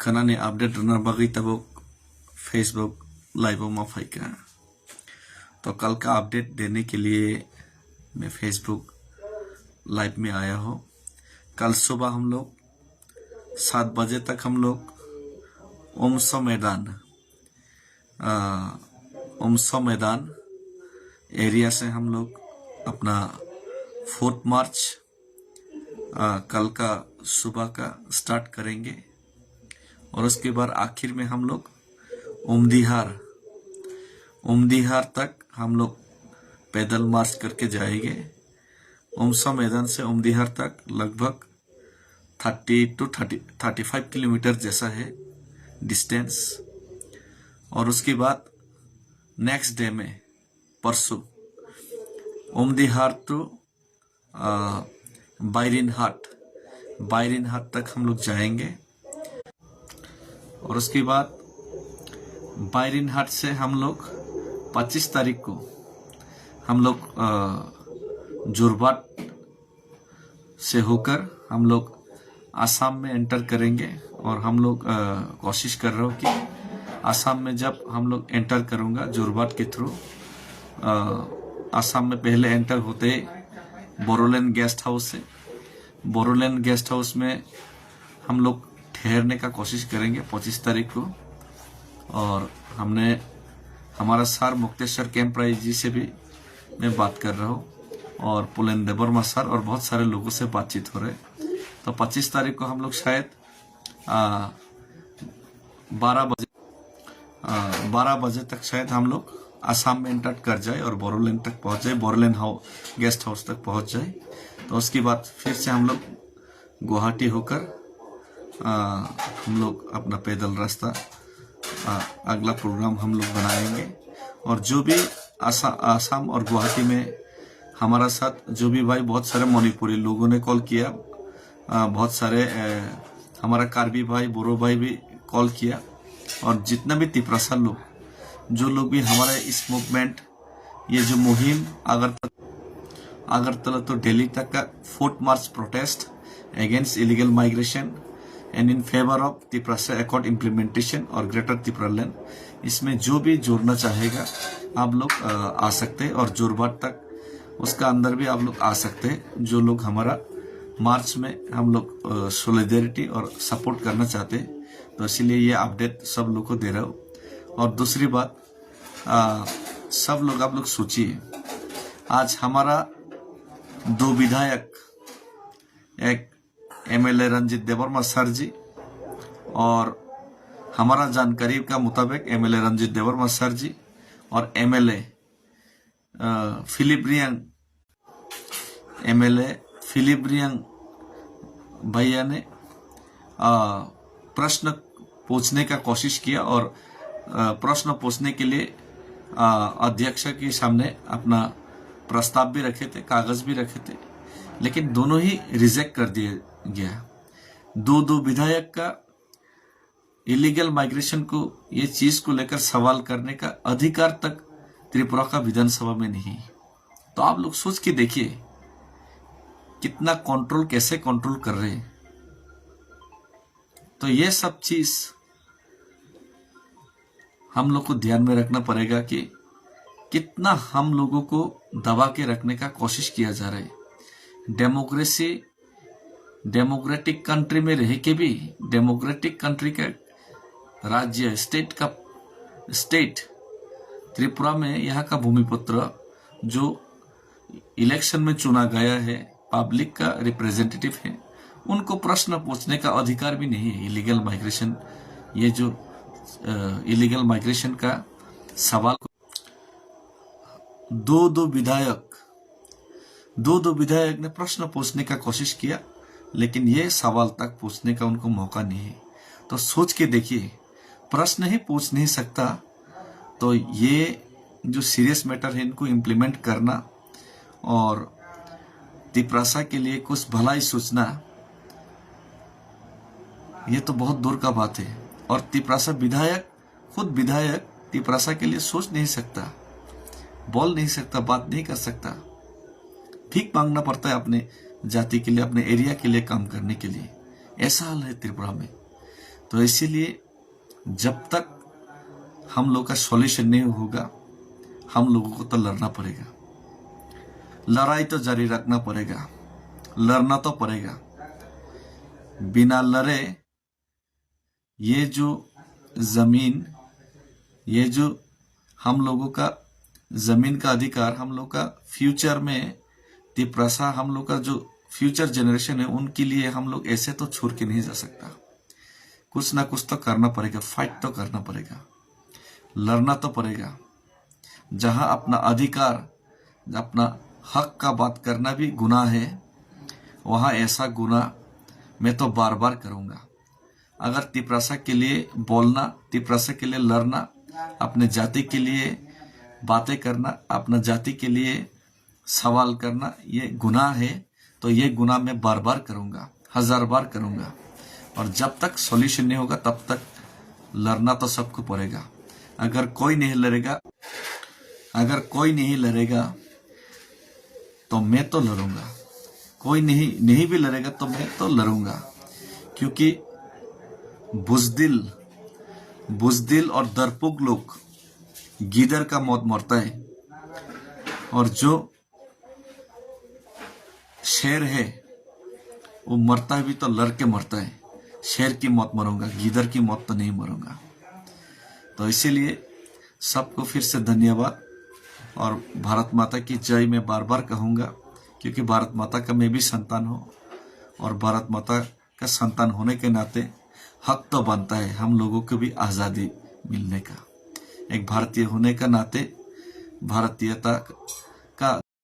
खनाने update रना बागी तब Facebook live में फाइका। तो कल का अपडेट देने के लिए मैं फेसबुक लाइव में आया हूँ। कल सुबह हम लोग 7 बजे तक हम लोग ओमसो मैदान एरिया से हम लोग अपना 4 मार्च कल का सुबह का स्टार्ट करेंगे और उसके बाद आखिर में हम लोग उमदीहार तक हम लोग पैदल मार्च करके जाएंगे। ओमसो मैदान से उमदीहार तक लगभग 30 to 35 किलोमीटर जैसा है डिस्टेंस। और उसके बाद नेक्स्ट डे में परसों उमदीहार टू बायरिन हाट तक हम लोग जाएंगे। और उसके बाद बायरिन हाट से हम लोग 25 तारीख को हम लोग जोरबाट से होकर हम लोग आसाम में एंटर करेंगे। और हम लोग कोशिश कर रहे हो कि आसाम में जब हम लोग एंटर करूंगा जोरबाट के थ्रू, आसाम में पहले एंटर होते बोरोलैंड गेस्ट हाउस से, बोरोलैंड गेस्ट हाउस में हम लोग ठहरने का कोशिश करेंगे 25 तारीख को। और हमने हमारा सर मुक्तेश्वर कैंपराय जी से भी मैं बात कर रहा हूँ और पुलेन देबर्मा सर और बहुत सारे लोगों से बातचीत हो रहे। तो 25 तारीख को हम लोग शायद 12 बजे तक शायद हम लोग आसाम में एंटर कर जाए और बोरोलैंड तक पहुंच जाए, बोरोलैंड गेस्ट हाउस तक पहुंच जाए। तो उसके बाद फिर से हम लोग गुवाहाटी होकर हम लोग अपना पैदल रास्ता अगला प्रोग्राम हम लोग बनाएंगे। और जो भी आसाम और गुवाहाटी में हमारा साथ जो भी भाई, बहुत सारे मणिपुरी लोगों ने कॉल किया, बहुत सारे हमारा कार्बी भाई, बोरो भाई भी कॉल किया। और जितना भी तिपरासा लोग, जो लोग भी हमारे इस मूवमेंट, ये जो मुहिम अगरतला तो दिल्ली तक का 4 March protest against illegal migration and in favour of Tiprasa accord implementation और ग्रेटर तिपरालैंड, इसमें जो भी जोड़ना चाहेगा आप लोग आ सकते हैं। और जोरबाट तक उसका अंदर भी आप लोग आ सकते हैं। जो लोग हमारा मार्च में हम लोग सोलिडेरिटी और सपोर्ट करना चाहते हैं, तो इसीलिए ये अपडेट सब लोग को दे रहा हूँ। और दूसरी बात, सब लोग आप लोग सोचिए, आज हमारा 2 विधायक, एक एमएलए रंजीत देबर्मा सर जी और हमारा जानकारी का मुताबिक एमएलए रंजीत देबर्मा सर जी और एमएलए फिलिप रियांग भैया ने प्रश्न पूछने का कोशिश किया। और प्रश्न पूछने के लिए अध्यक्ष के सामने अपना प्रस्ताव भी रखे थे, कागज भी रखे थे, लेकिन दोनों ही रिजेक्ट कर दिया गया। दो विधायक का इलीगल माइग्रेशन को, ये चीज को लेकर सवाल करने का अधिकार तक त्रिपुरा का विधानसभा में नहीं। तो आप लोग सोच के देखिए कितना कंट्रोल, कैसे कंट्रोल कर रहे हैं। तो ये सब चीज हम लोग को ध्यान में रखना पड़ेगा कि कितना हम लोगों को दबा के रखने का कोशिश किया जा रहा है। डेमोक्रेटिक कंट्री में रह के भी, डेमोक्रेटिक कंट्री का राज्य, स्टेट त्रिपुरा में, यहाँ का भूमिपुत्र जो इलेक्शन में चुना गया है, पब्लिक का रिप्रेजेंटेटिव है, उनको प्रश्न पूछने का अधिकार भी नहीं है। इलीगल माइग्रेशन, ये जो इलीगल माइग्रेशन का सवाल, दो विधायक ने प्रश्न पूछने का कोशिश किया, लेकिन ये सवाल तक पूछने का उनको मौका नहीं है। तो सोच के देखिए, प्रश्न ही पूछ नहीं सकता, तो ये जो सीरियस मैटर है इनको इम्प्लीमेंट करना और तिपरासा के लिए कुछ भलाई सोचना, ये तो बहुत दूर का बात है। और तिपरासा खुद विधायक तिपरासा के लिए सोच नहीं सकता, बोल नहीं सकता, बात नहीं कर सकता। भीख मांगना पड़ता है अपने जाति के लिए, अपने एरिया के लिए काम करने के लिए। ऐसा हाल है त्रिपुरा में। तो इसीलिए जब तक हम लोग का सॉल्यूशन नहीं होगा, हम लोगों को तो लड़ना पड़ेगा, लड़ाई तो जारी रखना पड़ेगा, लड़ना तो पड़ेगा। बिना लड़े ये जो जमीन, ये जो हम लोगों का जमीन का अधिकार, हम लोग का फ्यूचर में तिप्रसा, हम लोग का जो फ्यूचर जनरेशन है उनके लिए हम लोग ऐसे तो छोड़ के नहीं जा सकता। कुछ ना कुछ तो करना पड़ेगा, फाइट तो करना पड़ेगा, लड़ना तो पड़ेगा। जहां अपना अधिकार, अपना हक का बात करना भी गुनाह है, वहां ऐसा गुनाह मैं तो बार बार करूंगा। अगर तिप्रसा के लिए बोलना, तिप्रसा के लिए लड़ना, अपने जाति के लिए बातें करना, अपना जाति के लिए सवाल करना ये गुनाह है, तो ये गुनाह मैं बार बार करूंगा, 1000 बार करूंगा। और जब तक सॉल्यूशन नहीं होगा तब तक लड़ना तो सबको पड़ेगा। अगर कोई नहीं लड़ेगा तो मैं तो लड़ूंगा, कोई नहीं भी लड़ेगा तो मैं तो लड़ूंगा। क्योंकि बुजदिल और दरपुक लोग गीदड़ का मौत मरता है, और जो शेर है वो मरता है भी तो लड़ के मरता है। शेर की मौत मरूंगा, गीदड़ की मौत तो नहीं मरूंगा। तो इसीलिए सबको फिर से धन्यवाद, और भारत माता की जय मैं बार बार कहूंगा, क्योंकि भारत माता का मैं भी संतान हूं, और भारत माता का संतान होने के नाते हक तो बनता है हम लोगों को भी आज़ादी मिलने का। एक भारतीय होने का नाते भारतीयता